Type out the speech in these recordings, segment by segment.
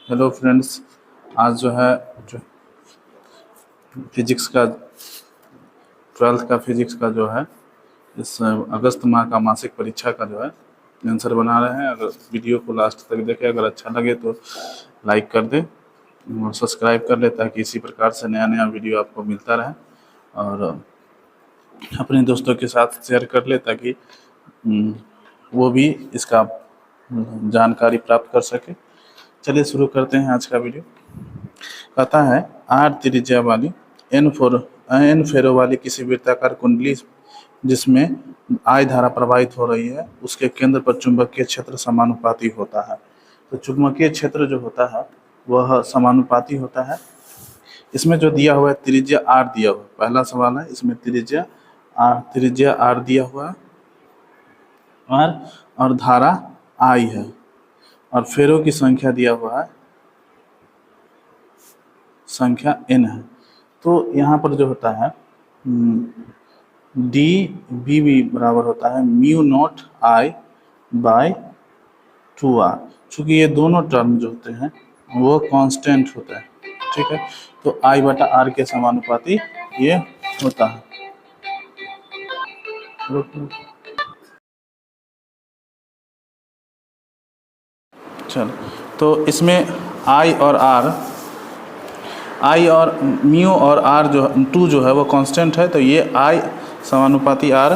Hello friends, आज जो physics का 12th का फिजिक्स का जो है इस अगस्त माह का मासिक परीक्षा का जो है आंसर बना रहे हैं। अगर वीडियो को लास्ट तक देखें, अगर अच्छा लगे तो लाइक कर दें और सब्सक्राइब कर ले ताकि इसी प्रकार से नया नया वीडियो आपको मिलता रहे, और अपने दोस्तों के साथ शेयर कर ले ताकि वो भी इसका जानकारी प्राप्त कर सके। चलिए शुरू करते हैं आज का वीडियो। कहता है आर त्रिज्या वाली एन फेरो वाली किसी वृत्ताकार कुंडली जिसमें आई धारा प्रवाहित हो रही है, उसके केंद्र पर चुंबकीय क्षेत्र समानुपाती होता है। तो चुंबकीय क्षेत्र जो होता है वह समानुपाती होता है। इसमें जो दिया हुआ है त्रिज्या आर दिया हुआ है, पहला सवाल है, इसमें त्रिज्या आर दिया हुआ है और धारा आई है और फेरो की संख्या दिया हुआ है, संख्या n है। तो यहाँ पर जो होता है डी बी बी बराबर होता है mu not I bye 2r। चूँकि ये दोनों टर्म जो होते हैं वो कांस्टेंट होता है, ठीक है। तो आई बटा आर के समानुपाती ये होता है। चलो, तो इसमें आई और म्यू और आर जो 2 जो है वो कांस्टेंट है, तो ये आई समानुपाती आर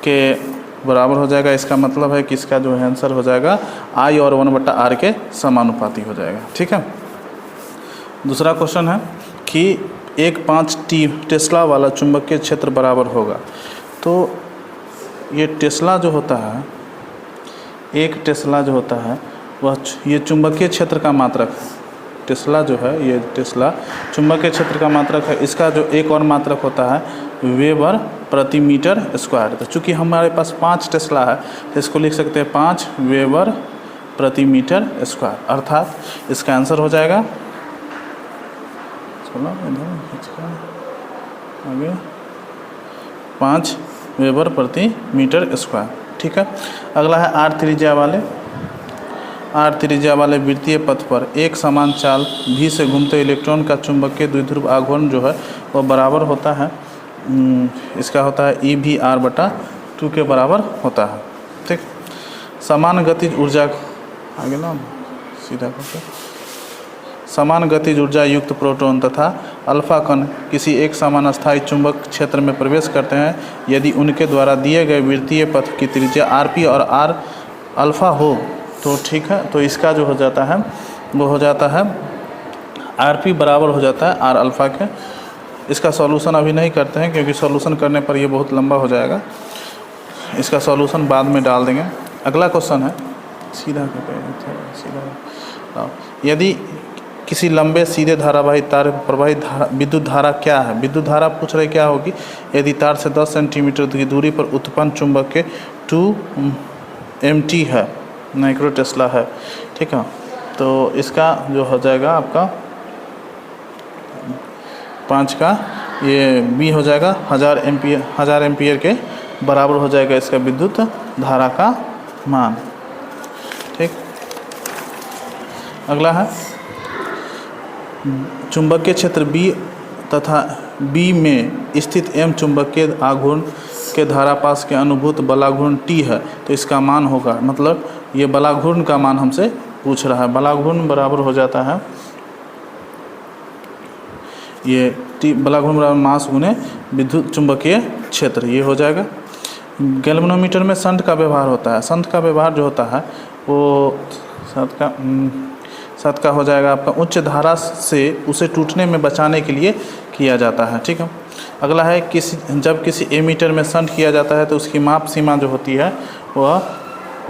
के बराबर हो जाएगा। इसका मतलब है कि इसका जो है आंसर हो जाएगा आई और 1 बटा आर के समानुपाती हो जाएगा, ठीक है। दूसरा क्वेश्चन है कि एक 5 टेस्ला वाला चुंबकीय क्षेत्र बराबर होगा। तो ये टेस्ला जो होता है, एक टेस्ला जो होता है वह ये चुंबकीय क्षेत्र का मात्रक है। टेस्ला जो है, ये टेस्ला चुंबकीय क्षेत्र का मात्रक है। इसका जो एक और मात्रक होता है वेबर प्रति मीटर स्क्वायर। तो चूँकि हमारे पास 5 टेस्ला है तो इसको लिख सकते हैं 5 वेबर प्रति मीटर स्क्वायर, अर्थात इसका आंसर हो जाएगा, चलो आगे, 5 वेबर प्रति मीटर स्क्वायर, ठीक है। अगला है आर त्रिज्या वाले वृत्तीय पथ पर एक समान चाल भी से घूमते इलेक्ट्रॉन का चुंबकीय द्विध्रुव आघूर्ण जो है वह बराबर होता है, इसका होता है ई भी आर बटा 2 के बराबर होता है, ठीक। समान गतिज ऊर्जा, आगे ना सीधा करते, समान गतिज ऊर्जा युक्त प्रोटॉन तथा अल्फा कण किसी एक समान अस्थायी चुंबक क्षेत्र में प्रवेश करते हैं यदि उनके द्वारा दिए गए वृत्तीय पथ की त्रिज्या आर पी और आर अल्फा हो तो, ठीक है। तो इसका जो हो जाता है वो हो जाता है आर पी बराबर हो जाता है आर अल्फा के। इसका सॉल्यूशन अभी नहीं करते हैं क्योंकि सॉल्यूशन करने पर ये बहुत लंबा हो जाएगा, इसका सॉल्यूशन बाद में डाल देंगे। अगला क्वेश्चन है, सीधा यदि किसी लंबे सीधे धारावाही तार प्रवाहित विद्युत धारा क्या है, विद्युत धारा पूछ रहे क्या होगी, यदि तार से 10 सेंटीमीटर की दूरी पर उत्पन्न चुंबक के 2 MT है, माइक्रो टेस्ला है, ठीक है। तो इसका जो हो जाएगा आपका 5 का ये बी हो जाएगा 1000 एम्पियर के बराबर हो जाएगा इसका विद्युत धारा का मान, ठीक। अगला है चुंबकीय क्षेत्र बी तथा बी में स्थित एम चुंबकीय आघूर्ण के धारापाश के अनुभूत बलाघूर्ण टी है, तो इसका मान होगा, मतलब ये बलाघूर्ण का मान हमसे पूछ रहा है। बलाघूर्ण बराबर हो जाता है ये टी, बलाघूर्ण बराबर मास गुने विद्युत चुंबकीय क्षेत्र, ये हो जाएगा। गैल्वेनोमीटर में शंट का व्यवहार होता है। शंट का व्यवहार जो होता है वो शंट का हो जाएगा आपका उच्च धारा से उसे टूटने में बचाने के लिए किया जाता है, ठीक है। अगला है जब किसी एमीटर में शंट किया जाता है तो उसकी माप सीमा जो होती है वह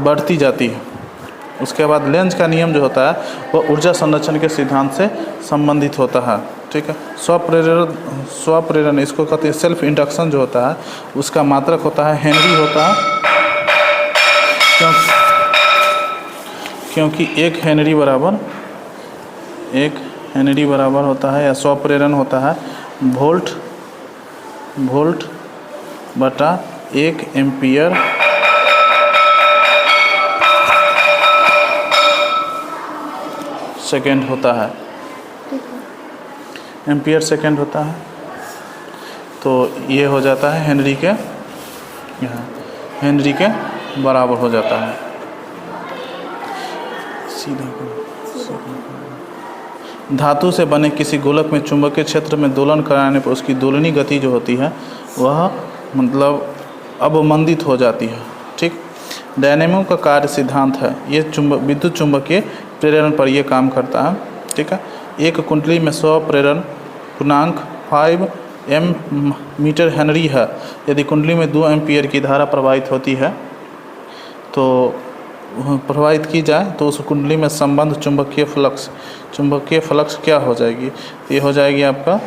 बढ़ती जाती है। उसके बाद लेंज का नियम जो होता है वह ऊर्जा संरक्षण के सिद्धांत से संबंधित होता है, ठीक है। स्वप्रेरण इसको कहते हैं। सेल्फ इंडक्शन जो होता है उसका मात्रक होता है हेनरी होता है, क्योंकि 1 हेनरी बराबर होता है, या स्वप्रेरण होता है वोल्ट बटा 1 एम्पियर सेकेंड होता है, एम्पियर सेकेंड होता है। तो ये हो जाता है हेनरी के, यहाँ हेनरी के बराबर हो जाता है। सीधा धातु से बने किसी गोलक में चुंबकीय क्षेत्र में दोलन कराने पर उसकी दोलनी गति जो होती है वह मतलब अवमंदित हो जाती है। ठीक, डायनेमो का कार्य सिद्धांत है, ये विद्युत चुंबकीय प्रेरण पर यह काम करता है। ठीक है, एक कुंडली में 100 प्रेरण गुणांक 5 मीटर हेनरी है। यदि कुंडली में 2 एम्पियर की धारा प्रवाहित होती है तो प्रवाहित की जाए तो उस कुंडली में संबंध चुंबकीय फ्लक्स क्या हो जाएगी? ये हो जाएगी आपका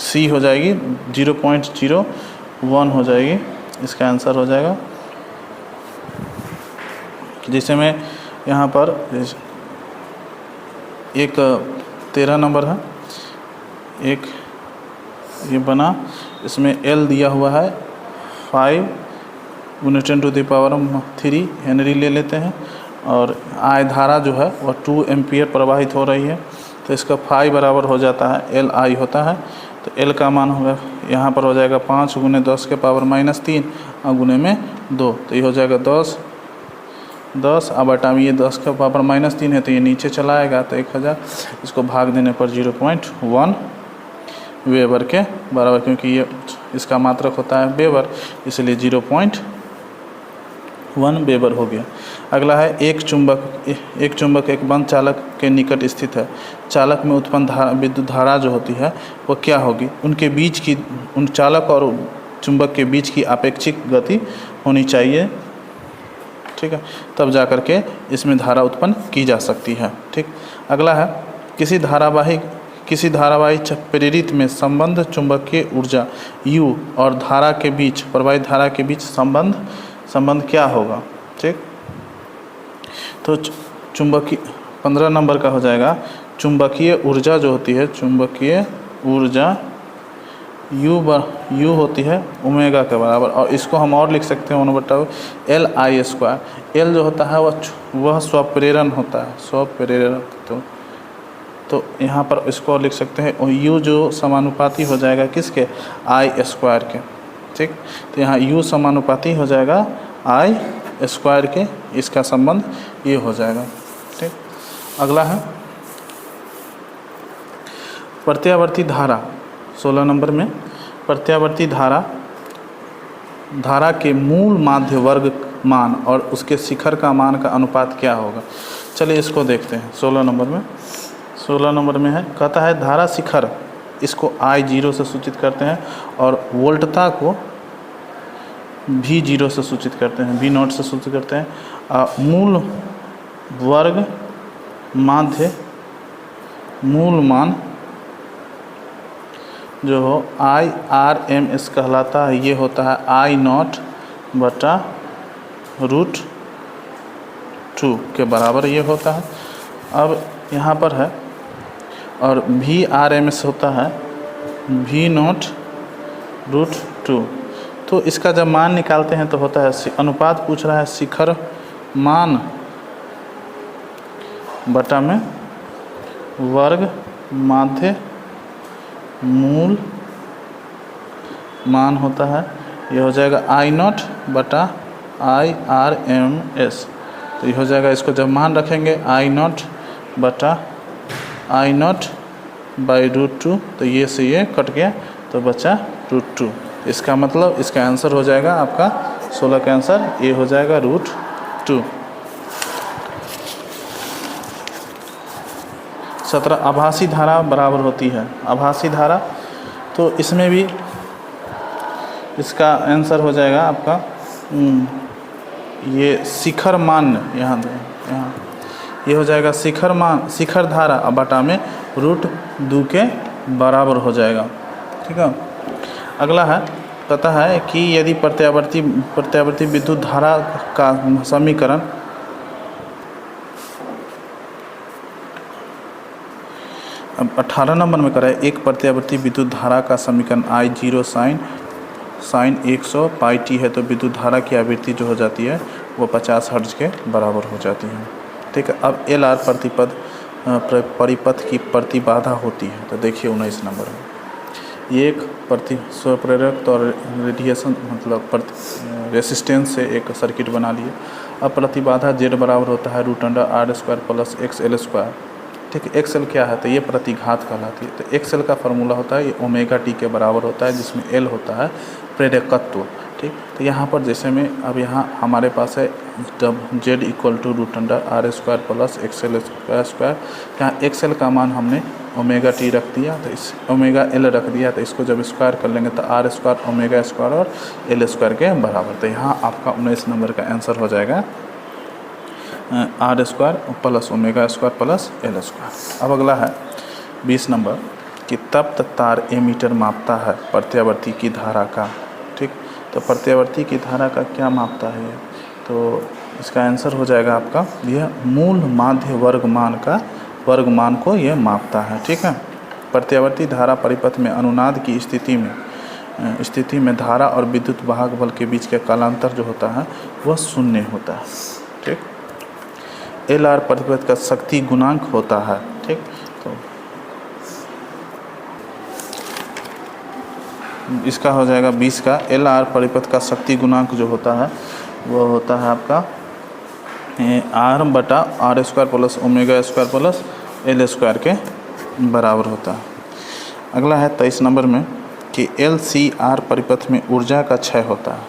सी हो जाएगी 0.01 हो जाएगी। इसका आंसर हो जाएगा, जैसे मैं यहाँ पर एक 13 नंबर है, एक ये बना, इसमें L दिया हुआ है 5 × 10⁻³ हेनरी ले लेते हैं और I धारा जो है वह 2 एम्पियर प्रवाहित हो रही है। तो इसका फाई बराबर हो जाता है LI होता है। तो L का मान होगा यहाँ पर हो जाएगा 5 × 10⁻³ और गुने में 2, तो ये हो जाएगा 10 अब बटा में ये 10⁻³ है तो ये नीचे चला आएगा, तो 1000 इसको भाग देने पर 0.1 वेबर के बराबर, क्योंकि ये इसका मात्रक होता है वेबर, इसलिए 0.1 वेबर हो गया। अगला है एक चुंबक एक बंद चालक के निकट स्थित है। चालक में उत्पन्न विद्युत धारा जो होती है वो क्या होगी? उनके बीच की, उन चालक और चुंबक के बीच की आपेक्षिक गति होनी चाहिए। ठीक है, तब जा कर के इसमें धारा उत्पन्न की जा सकती है। ठीक, अगला है किसी धारावाही प्रेरित में संबंध चुंबकीय ऊर्जा U और धारा के बीच, प्रवाहित धारा के बीच संबंध क्या होगा? ठीक, तो चुंबकीय 15 नंबर का हो जाएगा, चुंबकीय ऊर्जा जो होती है, चुंबकीय ऊर्जा U होती है ओमेगा के बराबर, और इसको हम और लिख सकते हैं 1/LI²। L जो होता है वह स्वप्रेरण होता है, स्वप्रेरण। तो यहाँ पर इसको लिख सकते हैं U जो समानुपाती हो जाएगा किसके? I² के। ठीक, तो यहाँ U समानुपाती हो जाएगा I² के, इसका संबंध ये हो जाएगा। ठीक, अगला है प्रत्यावर्ती धारा 16 नंबर में। प्रत्यावर्ती धारा के मूल माध्य वर्ग मान और उसके शिखर का मान का अनुपात क्या होगा? चलिए इसको देखते हैं। 16 नंबर में है, कहता है धारा शिखर, इसको I0 से सूचित करते हैं और वोल्टता को V0 से सूचित करते हैं, V0 से सूचित करते हैं। मूल वर्ग माध्य मूल मान जो हो IRMS कहलाता है, ये होता है I0/√2 के बराबर ये होता है। अब यहाँ पर है और VRMS होता है V0/√2। तो इसका जब मान निकालते हैं तो होता है, अनुपात पूछ रहा है शिखर मान बटा में वर्ग माध्य मूल मान होता है, ये हो जाएगा I0/IRMS। तो ये हो जाएगा, इसको जब मान रखेंगे I0/√2, तो ये से ये कट गया तो बचा √2। इसका मतलब इसका आंसर हो जाएगा आपका 16 का आंसर ये हो जाएगा √2। 17 आभासी धारा बराबर होती है। आभासी धारा, तो इसमें भी इसका आंसर हो जाएगा आपका ये शिखर मान, यहाँ ये हो जाएगा शिखर धारा बटा में √2 के बराबर हो जाएगा। ठीक है, अगला है, पता है कि यदि प्रत्यावर्ती विद्युत धारा का समीकरण अब 18 नंबर में करा है, एक प्रत्यावर्ती विद्युत धारा का समीकरण I0 sin 100πt है, तो विद्युत धारा की आवृत्ति जो हो जाती है वो 50 हर्ट्ज के बराबर हो जाती है। ठीक है, अब एल आर परिपथ की प्रतिबाधा होती है। तो देखिए 19 नंबर में ये एक स्वप्रेरक और रेडिएशन मतलब रेसिस्टेंस से एक सर्किट बना लिए। अब प्रतिबाधा जेड बराबर होता है √r² प्लस XL²। ठीक है, XL क्या है, तो ये प्रतिघात कहलाती है। तो XL का फार्मूला होता है ये ओमेगा टी के बराबर होता है, जिसमें L होता है प्रेरकत्व। ठीक, तो यहाँ पर जैसे में अब यहाँ हमारे पास है Z equal to √r² plus XL²। यहाँ XL का मान हमने ओमेगा टी रख दिया, तो इस ओमेगा L रख दिया, तो इसको जब स्क्वायर कर लेंगे तो r² ओमेगा² और L² के बराबर। तो यहाँ आपका 19 नंबर का आंसर हो जाएगा r² प्लस ओमेगा² प्लस L²। अब अगला है 20 नंबर कि तप्त तार एमीटर मापता है प्रत्यावर्ती की धारा का। ठीक, तो प्रत्यावर्ती की धारा का क्या मापता है, तो इसका आंसर हो जाएगा आपका यह मूल माध्य वर्गमान को यह मापता है। ठीक है, प्रत्यावर्ती धारा परिपथ में अनुनाद की स्थिति में धारा और विद्युत वाहक बल के बीच का कालांतर जो होता है वह शून्य होता है। ठीक, एल आर परिपथ का शक्ति गुणांक होता है। ठीक, तो इसका हो जाएगा 20 का एल आर परिपथ का शक्ति गुणांक जो होता है वो होता है आपका r/r² प्लस ओमेगा² प्लस L² के बराबर होता है। अगला है 23 नंबर में कि LCR परिपथ में ऊर्जा का क्षय होता है।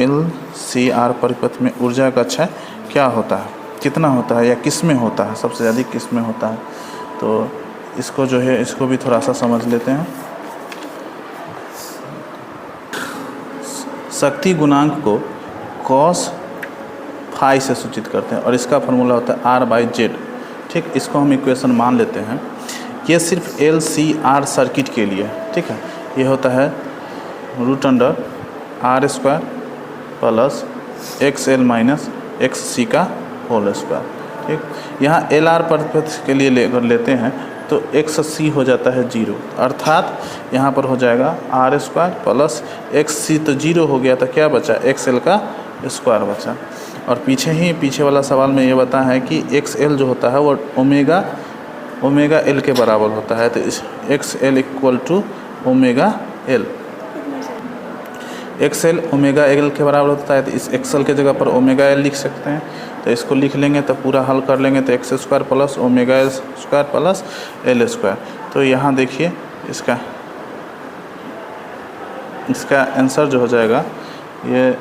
LCR परिपथ में ऊर्जा का क्षय क्या होता है, कितना होता है या किस में होता है, सबसे ज़्यादा किस में होता है, तो इसको जो है इसको भी थोड़ा सा समझ लेते हैं। शक्ति गुणांक को cos फाई से सूचित करते हैं और इसका फार्मूला होता है R/Z। ठीक, इसको हम इक्वेशन मान लेते हैं। ये सिर्फ LCR सर्किट के लिए। ठीक है, ये होता है √r² plus XL minus XC का होल स्क्वायर। ठीक, यहाँ LR परिपथ के लिए अगर लेते हैं तो XC हो जाता है 0, अर्थात यहाँ पर हो जाएगा r² प्लस XC, तो 0 हो गया तो क्या बचा, XL का स्क्वायर बचा। और पीछे वाला सवाल में ये बता है कि XL जो होता है वो ओमेगा L के बराबर होता है। तो इस XL equal to omega L, XL omega L के बराबर होता है। तो इस XL के जगह पर ओमेगा L लिख सकते हैं। तो इसको लिख लेंगे तो पूरा हल कर लेंगे तो x² प्लस ओमेगा² प्लस L²। तो यहाँ देखिए इसका आंसर जो हो जाएगा ये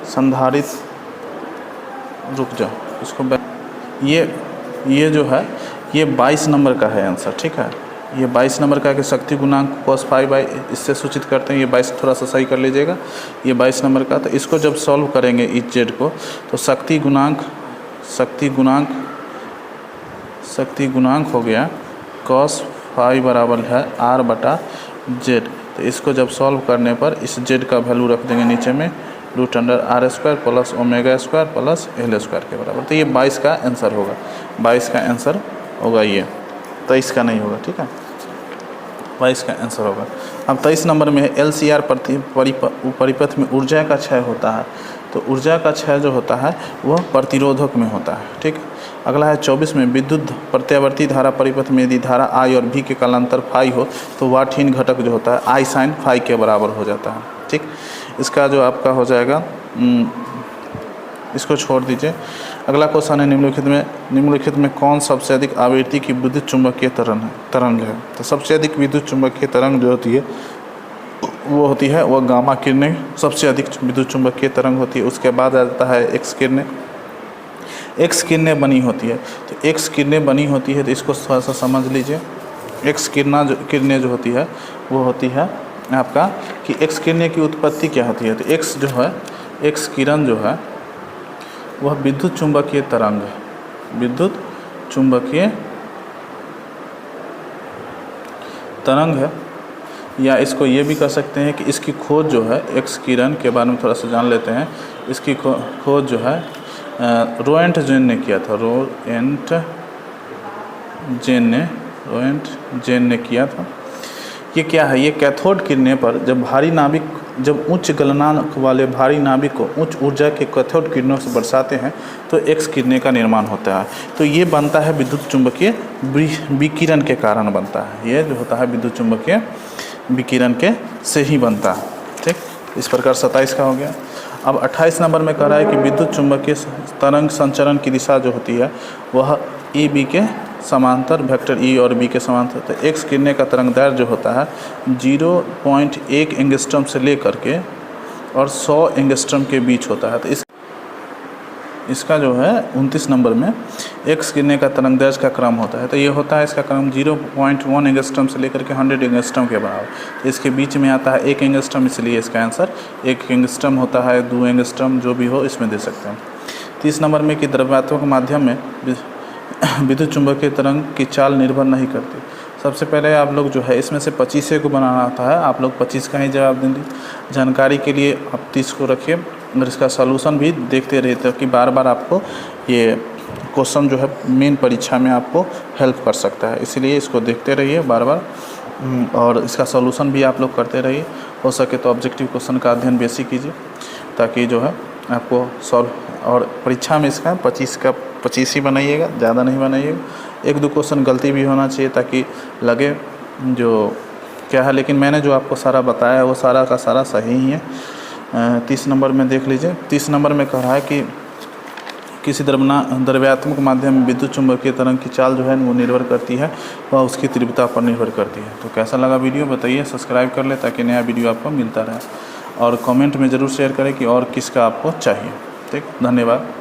संधारित, रुक जाओ इसको, ये जो है ये 22 नंबर का है आंसर। ठीक है, ये 22 नंबर का कि शक्ति गुणांक cos फाई बाई इससे सूचित करते हैं। ये 22 थोड़ा सा सही कर लीजिएगा, ये 22 नंबर का। तो इसको जब सॉल्व करेंगे इस जेड को, तो शक्ति गुणांक हो गया cos फाई बराबर है R/Z। तो इसको जब सॉल्व करने पर इस जेड का वैल्यू रख देंगे नीचे में √r² प्लस ओमेगा² प्लस L² के बराबर। तो ये 22 का आंसर होगा, 22 का आंसर होगा ये, 23 का नहीं होगा। ठीक है, 22 का आंसर होगा। अब 23 नंबर में LCR परिपथ में ऊर्जा का क्षय होता है। तो ऊर्जा का क्षय जो होता है वह प्रतिरोधक में होता है। ठीक, अगला है 24 में विद्युत प्रत्यावर्ती धारा परिपथ में यदि धारा I और V के कालांतर फाई हो तो वाटहीन घटक जो होता है I sin फाई के बराबर हो जाता है। ठीक, इसका जो आपका हो जाएगा, इसको छोड़ दीजिए। अगला क्वेश्चन है निम्नलिखित में कौन सबसे अधिक आवृत्ति की विद्युत चुंबकीय तरंग है। तो सबसे अधिक विद्युत चुंबकीय तरंग जो होती है वो होती है वह गामा किरणें सबसे अधिक विद्युत चुंबकीय तरंग होती है। उसके बाद आ जाता है एक्स किरणें बनी होती है। तो एक्स किरणें बनी होती है तो इसको थोड़ा सा समझ लीजिए। एक्स किरणें जो होती है वो होती है आपका कि एक्स किरणें की उत्पत्ति क्या होती है। तो एक्स जो है, एक्स किरण जो है वह विद्युत चुंबकीय तरंग है, विद्युत चुंबकीय तरंग है। या इसको ये भी कह सकते हैं कि इसकी खोज जो है, एक्स किरण के बारे में थोड़ा सा जान लेते हैं। इसकी खोज जो है रोएंटजेन ने किया था, रोएंटजेन ने किया था। ये क्या है, ये कैथोड किरणें पर जब भारी नाभिक जब उच्च गलनांक वाले भारी नाभिक को उच्च ऊर्जा के कैथोड किरणों से बरसाते हैं तो एक्स किरणें का निर्माण होता है। तो ये बनता है विद्युत चुंबकीय विकिरण के कारण बनता है। ये जो होता है विद्युत चुंबकीय विकिरण के से ही बनता है। ठीक, इस प्रकार 27 का हो गया। अब 28 नंबर में कह रहा है कि विद्युत चुंबकीय तरंग संचरण की दिशा जो होती है वह ई बी के समांतर, वेक्टर ई और बी के समांतर। तो एक्स किरणें का तरंग दैर्घ्य जो होता है 0.1 एंगस्ट्रम से लेकर के और 100 एंगस्ट्रम के बीच होता है। तो इसका जो है 29 नंबर में एक्स किरणें का तरंग दैर्घ्य का क्रम होता है। तो ये होता है इसका क्रम 0.1 एंगस्ट्रम से लेकर के 100 एंगस्ट्रम के बराबर। तो इसके बीच में आता है 1 एंगस्ट्रम, इसलिए इसका आंसर 1 एंगस्ट्रम होता है। 2 एंगस्ट्रम जो भी हो इसमें दे सकते हैं। 30 नंबर में कि द्रव्यात्मक माध्यम में विद्युत चुंबकीय तरंग की चाल निर्भर नहीं करती। सबसे पहले आप लोग जो है इसमें से 25 को बनाना आता है। आप लोग 25 का ही जवाब देंगे। जानकारी के लिए आप 30 को रखिए और इसका सॉल्यूशन भी देखते रहिए ताकि बार बार आपको ये क्वेश्चन जो है मेन परीक्षा में आपको हेल्प कर सकता है। इसलिए इसको देखते रहिए बार बार और इसका सॉल्यूशन भी आप लोग करते रहिए। हो सके तो ऑब्जेक्टिव क्वेश्चन का अध्ययन बेसिक कीजिए ताकि जो है आपको सॉल्व, और परीक्षा में इसका 25 का 25 ही बनाइएगा, ज़्यादा नहीं बनाइएगा। 1-2 क्वेश्चन गलती भी होना चाहिए ताकि लगे जो क्या है, लेकिन मैंने जो आपको सारा बताया वो सारा का सारा सही ही है। 30 नंबर में देख लीजिए। 30 नंबर में कह रहा है कि किसी द्रव्यात्मक माध्यम में विद्युत चुंबकीय तरंग की चाल जो है वो निर्भर करती है, वह उसकी तीव्रता पर निर्भर करती है। तो कैसा लगा वीडियो बताइए, सब्सक्राइब कर ले ताकि नया वीडियो आपको मिलता रहे और कमेंट में ज़रूर शेयर करें कि और किसका आपको चाहिए। ठीक, धन्यवाद।